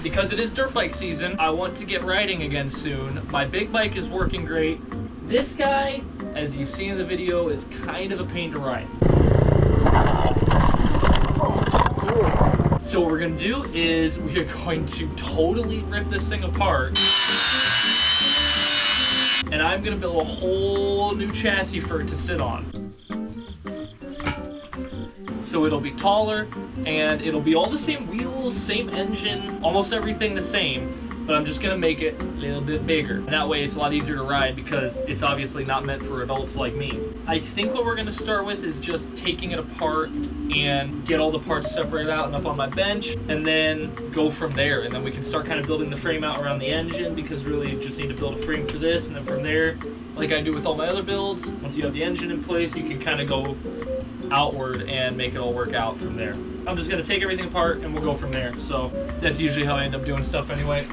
because it is dirt bike season, I want to get riding again soon. My big bike is working great. This guy, as you've seen in the video, is kind of a pain to ride. So what we're gonna do is we are going to totally rip this thing apart. And I'm gonna build a whole new chassis for it to sit on. So it'll be taller and it'll be all the same wheels, same engine, almost everything the same, but I'm just gonna make it a little bit bigger. And that way it's a lot easier to ride because it's obviously not meant for adults like me. I think what we're gonna start with is just taking it apart and get all the parts separated out and up on my bench, and then go from there. And then we can start kind of building the frame out around the engine, because really you just need to build a frame for this, and then from there, like I do with all my other builds, once you have the engine in place, you can kind of go outward and make it all work out from there. I'm just gonna take everything apart and we'll go from there. So that's usually how I end up doing stuff anyway.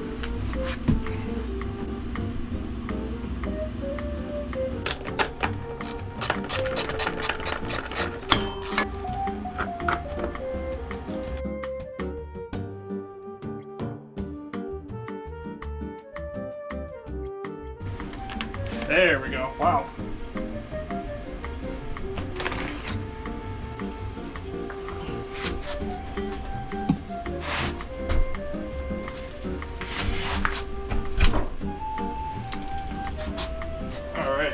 There we go. Wow. All right.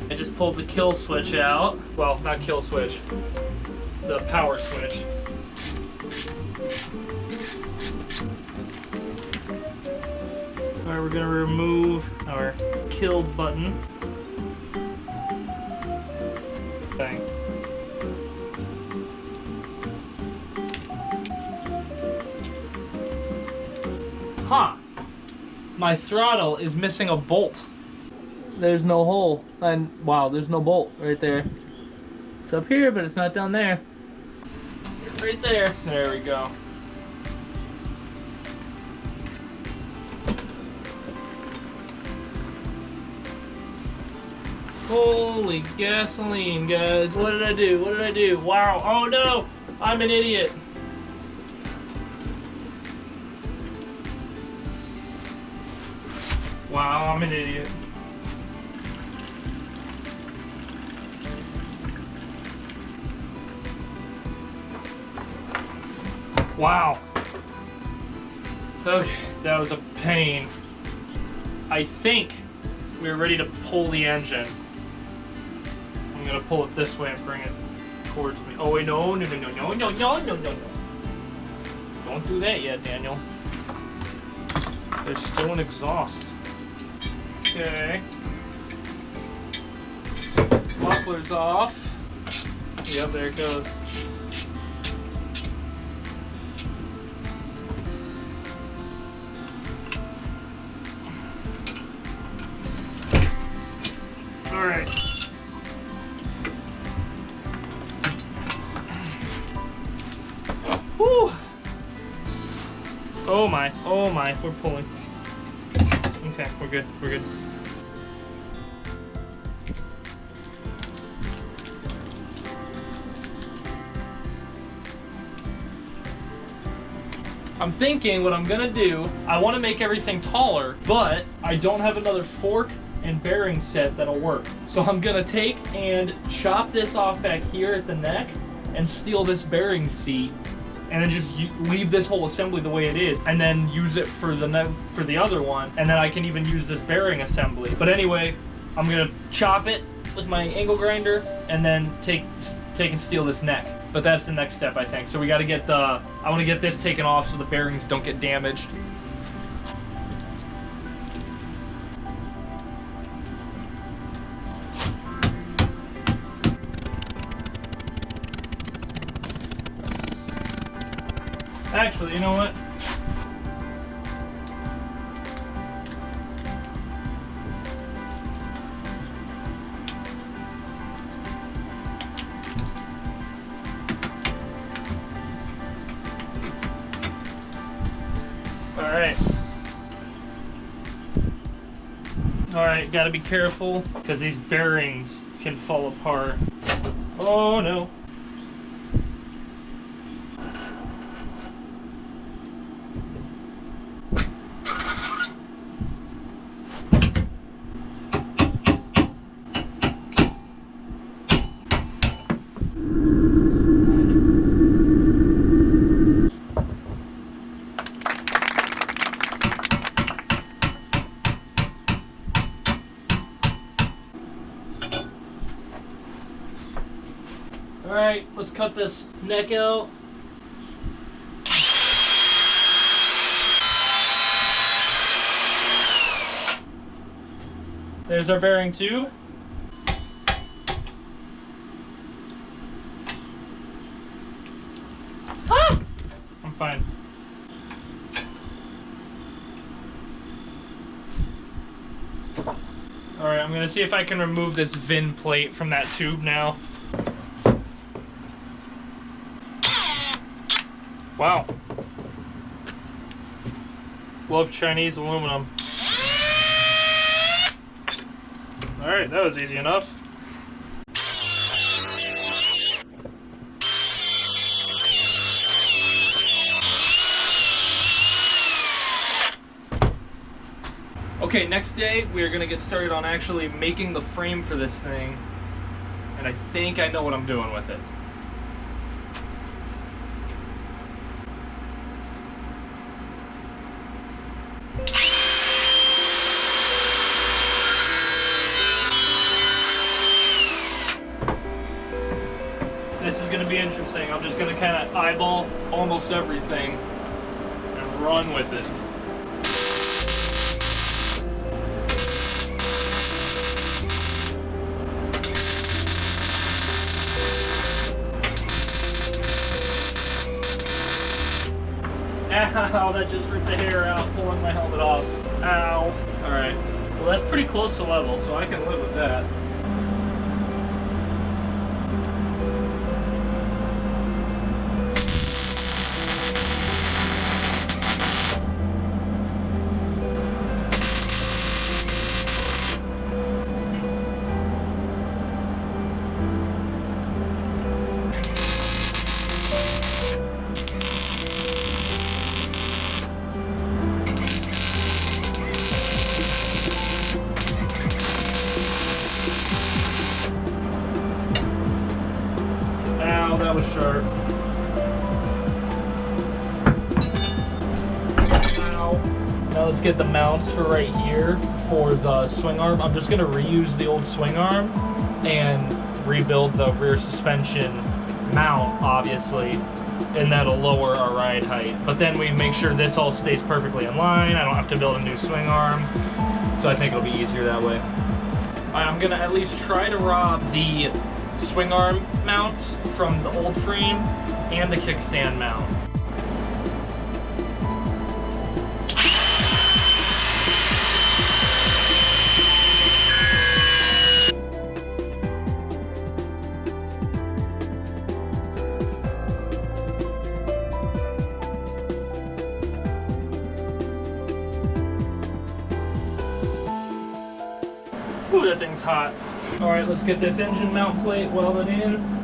I just pulled the kill switch out. Well, not kill switch, the power switch. All right, we're gonna remove our kill button thing. Huh, my throttle is missing a bolt. There's no hole, and wow, there's no bolt right there. It's up here, but it's not down there. It's right there. There we go. Holy gasoline, guys. What did I do? What did I do? Wow. Oh no, I'm an idiot. Wow, I'm an idiot. Wow. Okay, that was a pain. I think we're ready to pull the engine. I'm gonna pull it this way and bring it towards me. Oh wait, no, no, no, no, no, no, no, no, no. Don't do that yet, Daniel. There's still an exhaust. Okay. Muffler's off. Yep, there it goes. All right. Whew. Oh my, we're pulling. Okay, we're good, we're good. I'm thinking what I'm gonna do, I wanna make everything taller, but I don't have another fork and bearing set that'll work. So I'm gonna take and chop this off back here at the neck and steal this bearing seat, and then just leave this whole assembly the way it is, and then use it for the other one, and then I can even use this bearing assembly. But anyway, I'm gonna chop it with my angle grinder and then take and steal this neck. But that's the next step, I think. So we gotta get I wanna get this taken off so the bearings don't get damaged. Actually, you know what? Alright, gotta be careful because these bearings can fall apart. Oh no. Alright, let's cut this neck out. There's our bearing tube. Ah! I'm fine. Alright, I'm gonna see if I can remove this VIN plate from that tube now. Wow. Love Chinese aluminum. Alright, that was easy enough. Okay, next day we are going to get started on actually making the frame for this thing. And I think I know what I'm doing with it. This is going to be interesting. I'm just going to kind of eyeball almost everything and run with it. Ow, that just ripped the hair out, pulling my helmet off. Ow. Alright. Well, that's pretty close to level, so I can live with that. That was sharp. Ow. Now let's get the mounts for right here for the swing arm. I'm just going to reuse the old swing arm and rebuild the rear suspension mount, obviously, and that'll lower our ride height. But then we make sure this all stays perfectly in line. I don't have to build a new swing arm, so I think it'll be easier that way. I'm going to at least try to rob the swing arm mounts from the old frame and the kickstand mount. Ooh, that thing's hot. Alright, let's get this engine mount plate welded in.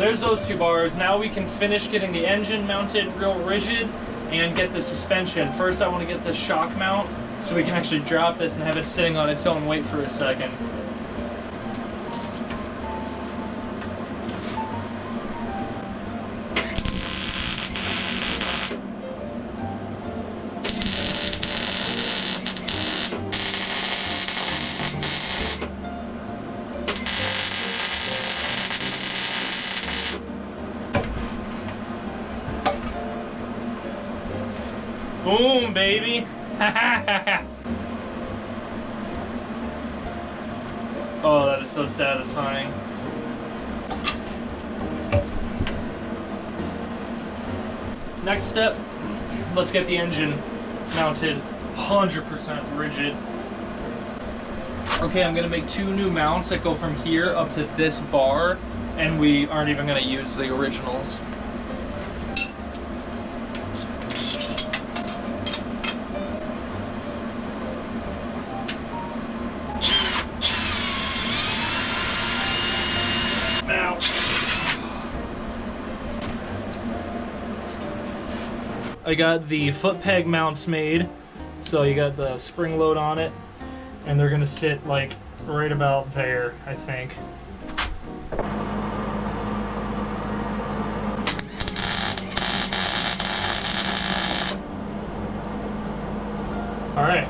there's those two bars. Now we can finish getting the engine mounted real rigid and get the suspension. First I want to get the shock mount so we can actually drop this and have it sitting on its own weight for a second. Boom, baby. Oh, that is so satisfying. Next step, let's get the engine mounted 100% rigid. Okay, I'm gonna make 2 new mounts that go from here up to this bar, and we aren't even gonna use the originals. I got the foot peg mounts made, so you got the spring load on it, and they're gonna sit like right about there, I think. All right,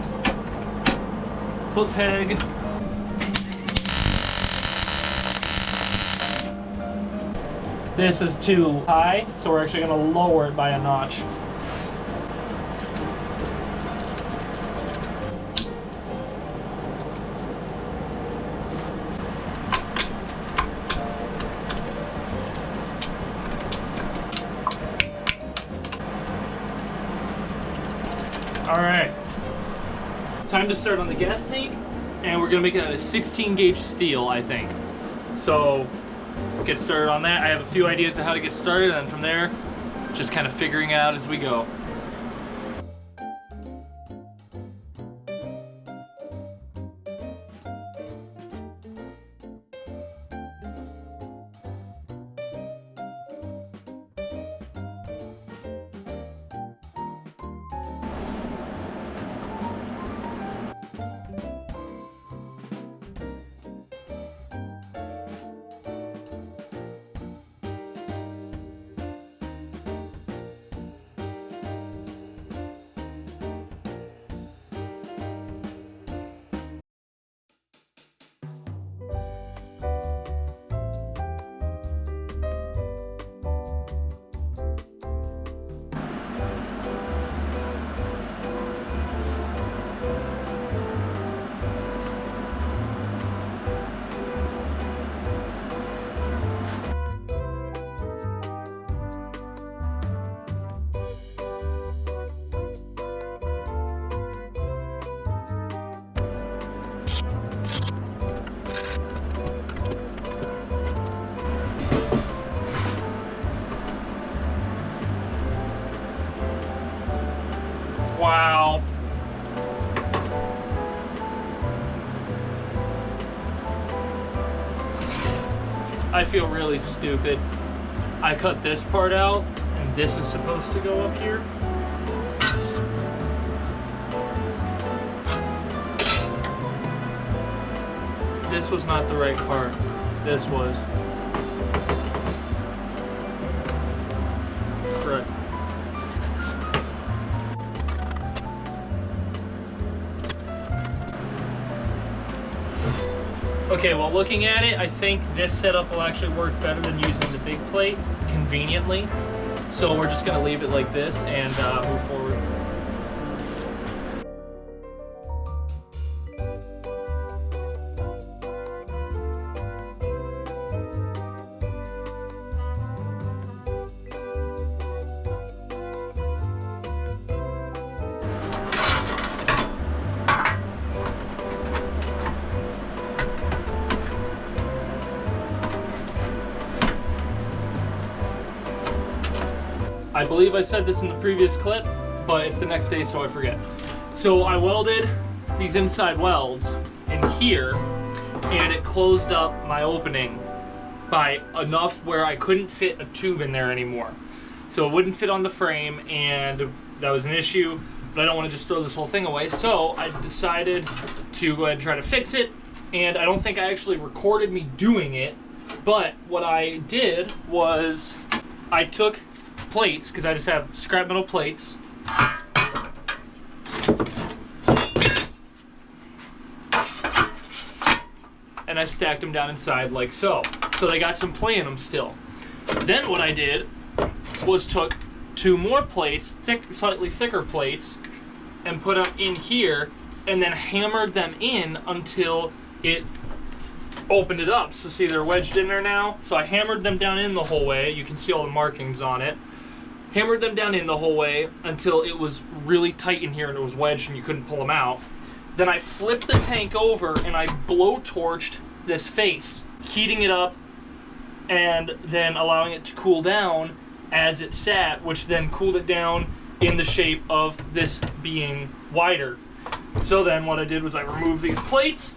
foot peg. This is too high, so we're actually gonna lower it by a notch. All right, time to start on the gas tank, and we're gonna make it out of 16 gauge steel, I think. So get started on that. I have a few ideas of how to get started, and from there, just kind of figuring it out as we go. Wow. I feel really stupid. I cut this part out, and this is supposed to go up here. This was not the right part. This was. Correct. Okay, well, looking at it, I think this setup will actually work better than using the big plate conveniently. So we're just gonna leave it like this and move forward. I believe I said this in the previous clip, but it's the next day, so I forget. So I welded these inside welds in here, and it closed up my opening by enough where I couldn't fit a tube in there anymore. So it wouldn't fit on the frame, and that was an issue, but I don't want to just throw this whole thing away. So I decided to go ahead and try to fix it, and I don't think I actually recorded me doing it, but what I did was I took plates, because I just have scrap metal plates, and I stacked them down inside like so. So they got some play in them still. Then what I did was took 2 more plates, slightly thicker plates, and put them in here, and then hammered them in until it opened it up. So see, they're wedged in there now. So I hammered them down in the whole way. You can see all the markings on it. Hammered them down in the whole way until it was really tight in here and it was wedged and you couldn't pull them out. Then I flipped the tank over and I blow-torched this face, heating it up and then allowing it to cool down as it sat, which then cooled it down in the shape of this being wider. So then what I did was I removed these plates,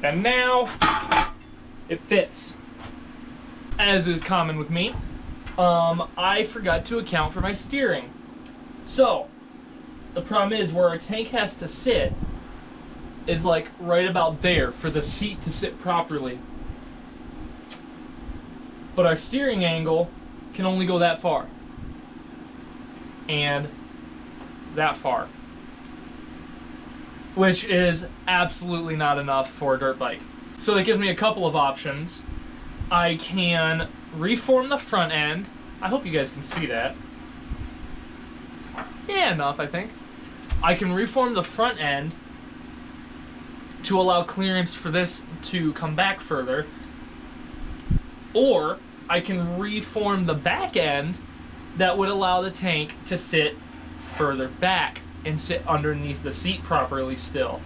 and now it fits. As is common with me, I forgot to account for my steering. So the problem is where our tank has to sit is like right about there for the seat to sit properly. But our steering angle can only go that far. And that far. Which is absolutely not enough for a dirt bike. So that gives me a couple of options. I can reform the front end. I hope you guys can see that. Yeah, enough, I think. I can reform the front end to allow clearance for this to come back further. Or I can reform the back end that would allow the tank to sit further back and sit underneath the seat properly still,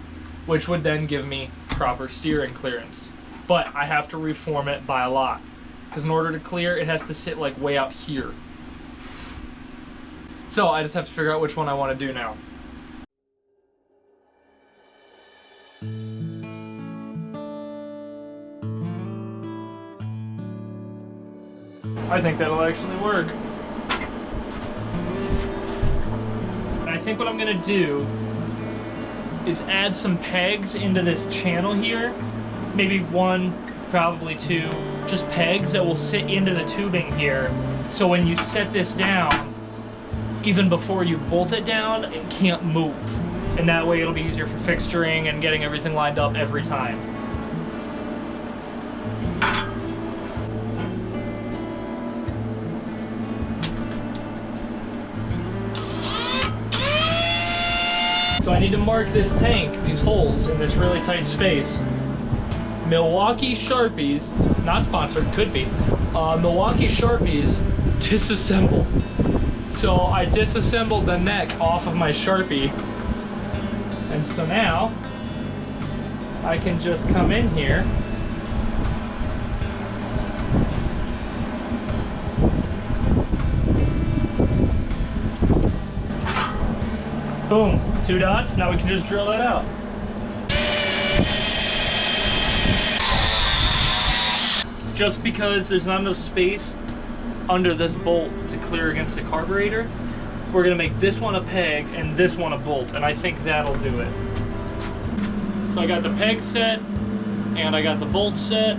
which would then give me proper steering clearance. But I have to reform it by a lot, because in order to clear, it has to sit like way out here. So I just have to figure out which one I want to do now. I think that'll actually work. And I think what I'm gonna do is add some pegs into this channel here. Maybe 1, probably 2, just pegs that will sit into the tubing here. So when you set this down, even before you bolt it down, it can't move. And that way it'll be easier for fixturing and getting everything lined up every time. So I need to mark this tank, these holes in this really tight space. Milwaukee Sharpies, not sponsored, could be. Milwaukee Sharpies disassemble. So I disassembled the neck off of my Sharpie. And so now I can just come in here boom, 2 dots. Now we can just drill that out. Just because there's not enough space under this bolt to clear against the carburetor, we're gonna make this one a peg and this one a bolt, and I think that'll do it. So I got the peg set and I got the bolt set,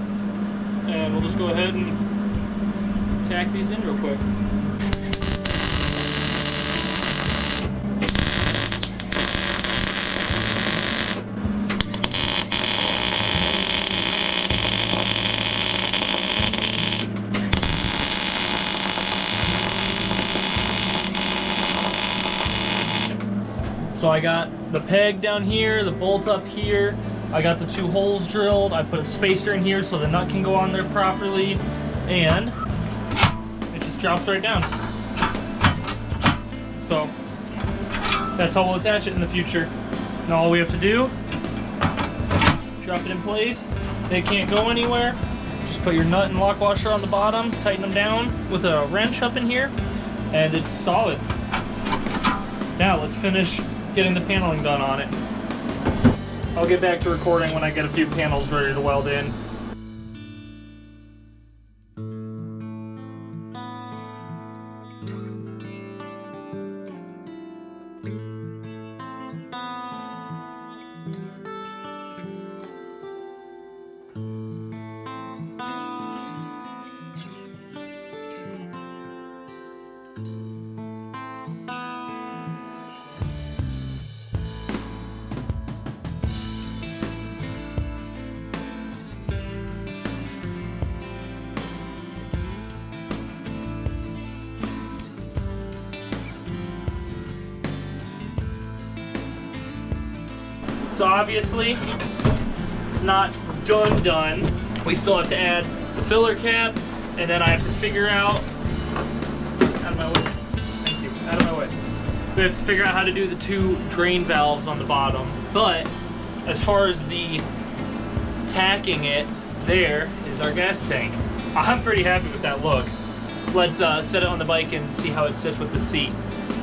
and we'll just go ahead and tack these in real quick. So I got the peg down here, the bolt up here, I got the 2 holes drilled, I put a spacer in here so the nut can go on there properly, and it just drops right down. So that's how we'll attach it in the future. Now all we have to do, drop it in place, it can't go anywhere, just put your nut and lock washer on the bottom, tighten them down with a wrench up in here, and it's solid. Now let's finish getting the paneling done on it. I'll get back to recording when I get a few panels ready to weld in. So obviously, it's not done. We still have to add the filler cap, and then I have to figure out, out of my way, thank you, out of my way. We have to figure out how to do the 2 drain valves on the bottom. But as far as the tacking it, there is our gas tank. I'm pretty happy with that look. Let's set it on the bike and see how it sits with the seat.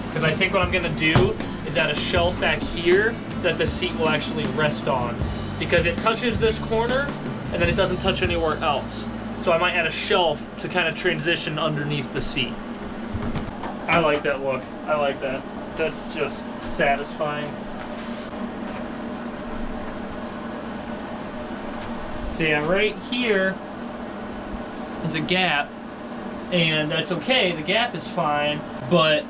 Because I think what I'm gonna do is add a shelf back here that the seat will actually rest on. Because it touches this corner and then it doesn't touch anywhere else. So I might add a shelf to kind of transition underneath the seat. I like that look. I like that. That's just satisfying. So yeah, right here is a gap, and that's okay, the gap is fine, but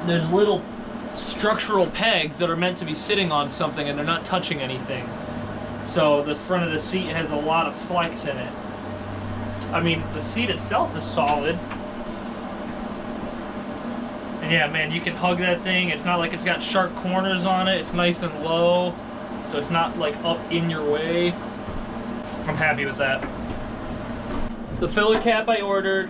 there's little structural pegs that are meant to be sitting on something and they're not touching anything. So the front of the seat has a lot of flex in it. I mean, the seat itself is solid. And yeah, man, you can hug that thing. It's not like it's got sharp corners on it. It's nice and low, so it's not like up in your way. I'm happy with that. The filler cap I ordered,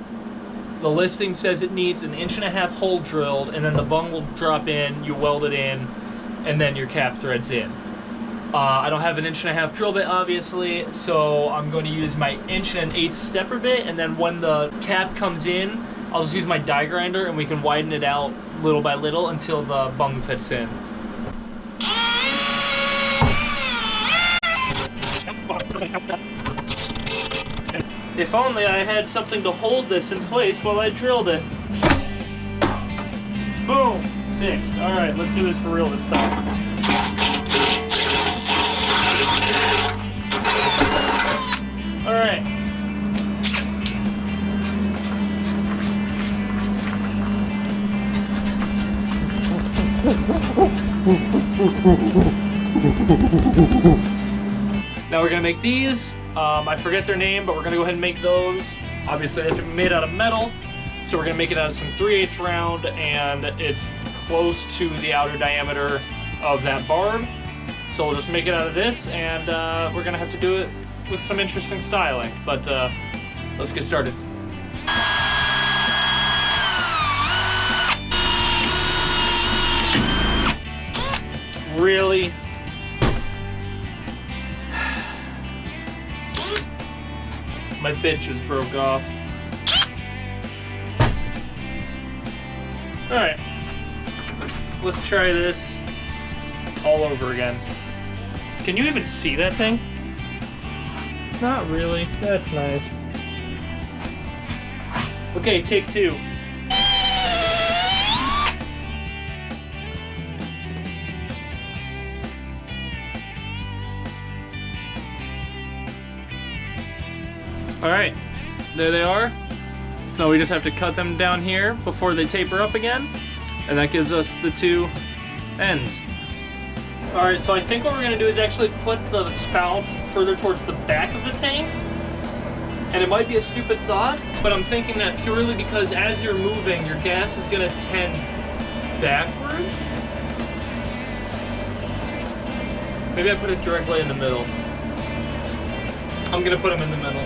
the listing says it needs an 1.5-inch hole drilled, and then the bung will drop in, you weld it in, and then your cap threads in. I don't have an 1.5-inch drill bit, obviously, so I'm going to use my 1 1/8" stepper bit, and then when the cap comes in, I'll just use my die grinder and we can widen it out little by little until the bung fits in. If only I had something to hold this in place while I drilled it. Boom! Fixed. Alright, let's do this for real this time. Alright. Now we're gonna make these. I forget their name, but we're gonna go ahead and make those. Obviously, they have to be made out of metal, so we're gonna make it out of some 3/8 round, and it's close to the outer diameter of that barb. So we'll just make it out of this, and we're gonna have to do it with some interesting styling. But let's get started. Really? My bit just broke off. Alright. Let's try this all over again. Can you even see that thing? Not really. That's nice. Okay, take 2. Alright, there they are. So we just have to cut them down here before they taper up again, and that gives us the 2 ends. Alright, so I think what we're going to do is actually put the spouts further towards the back of the tank. And it might be a stupid thought, but I'm thinking that purely because as you're moving, your gas is going to tend backwards. Maybe I put it directly in the middle. I'm going to put them in the middle.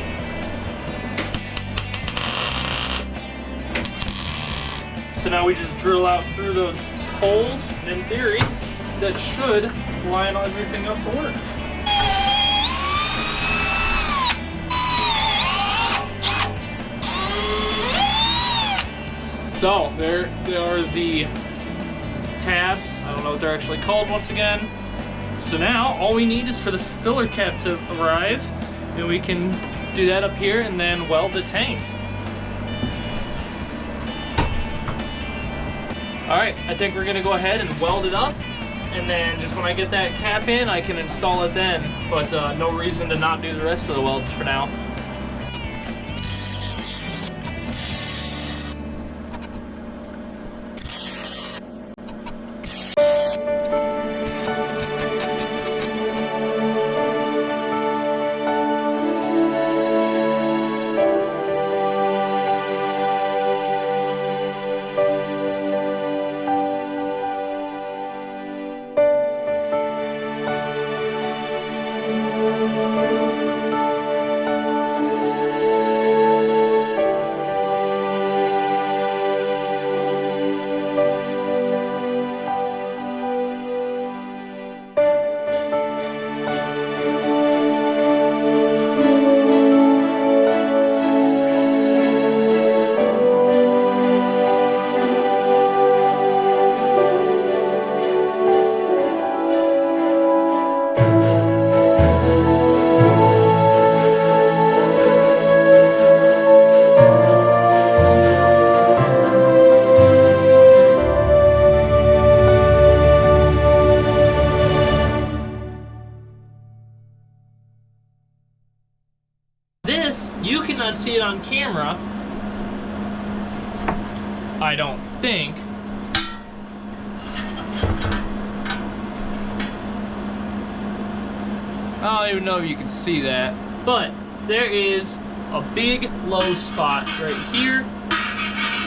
So now we just drill out through those holes, and in theory, that should line everything up to work. So, there are the tabs. I don't know what they're actually called once again. So now, all we need is for the filler cap to arrive, and we can do that up here and then weld the tank. Alright, I think we're gonna go ahead and weld it up, and then just when I get that cap in, I can install it then. But no reason to not do the rest of the welds for now. on camera, I don't think. I don't even know if you can see that, but there is a big low spot right here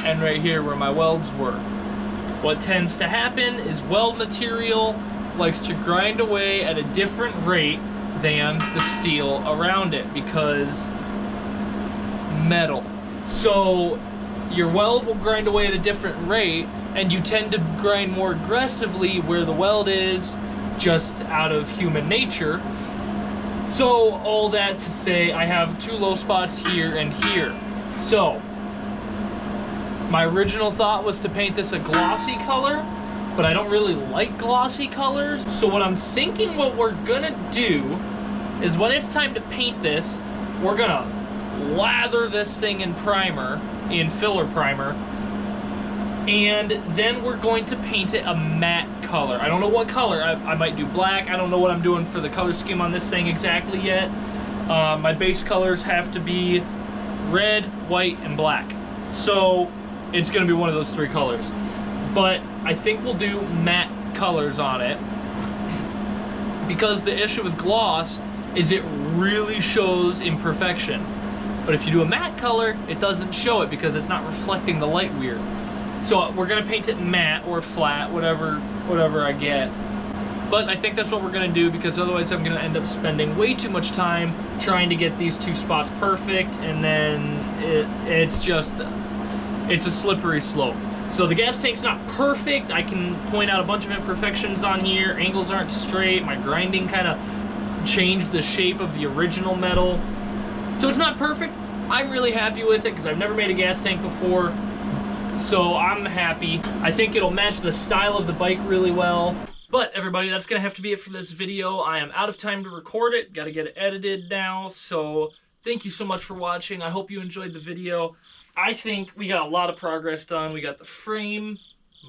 and right here where my welds were. What tends to happen is weld material likes to grind away at a different rate than the steel around it because metal. So your weld will grind away at a different rate and you tend to grind more aggressively where the weld is, just out of human nature. So all that to say, I have two low spots here and here. So my original thought was to paint this a glossy color, but I don't really like glossy colors. So what I'm thinking what we're gonna do is when it's time to paint this, we're gonna lather this thing in primer, in filler primer, and then we're going to paint it a matte color. I don't know what color. I might do black. I don't know what I'm doing for the color scheme on this thing exactly yet. My base colors have to be red, white, and black. So it's gonna be one of those three colors. But I think we'll do matte colors on it because the issue with gloss is it really shows imperfection. But if you do a matte color, it doesn't show it because it's not reflecting the light weird. So we're gonna paint it matte or flat, whatever I get. But I think that's what we're gonna do because otherwise I'm gonna end up spending way too much time trying to get these two spots perfect, and then it's a slippery slope. So the gas tank's not perfect. I can point out a bunch of imperfections on here. Angles aren't straight. My grinding kind of changed the shape of the original metal. So it's not perfect. I'm really happy with it because I've never made a gas tank before. So I'm happy. I think it'll match the style of the bike really well. But everybody, that's gonna have to be it for this video. I am out of time to record it. Gotta get it edited now. So thank you so much for watching. I hope you enjoyed the video. I think we got a lot of progress done. We got the frame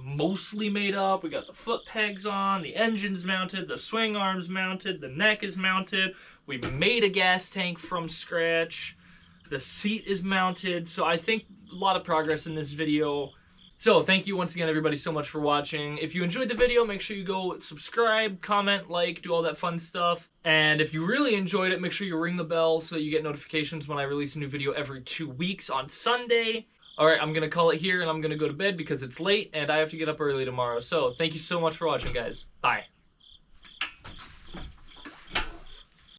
mostly made up. We got the foot pegs on, the engine's mounted, the swing arm's mounted, the neck is mounted. We've made a gas tank from scratch. The seat is mounted. So I think a lot of progress in this video. So thank you once again, everybody, so much for watching. If you enjoyed the video, make sure you go subscribe, comment, like, do all that fun stuff. And if you really enjoyed it, make sure you ring the bell so you get notifications when I release a new video every 2 weeks on Sunday. All right, I'm going to call it here and I'm going to go to bed because it's late and I have to get up early tomorrow. So thank you so much for watching, guys. Bye.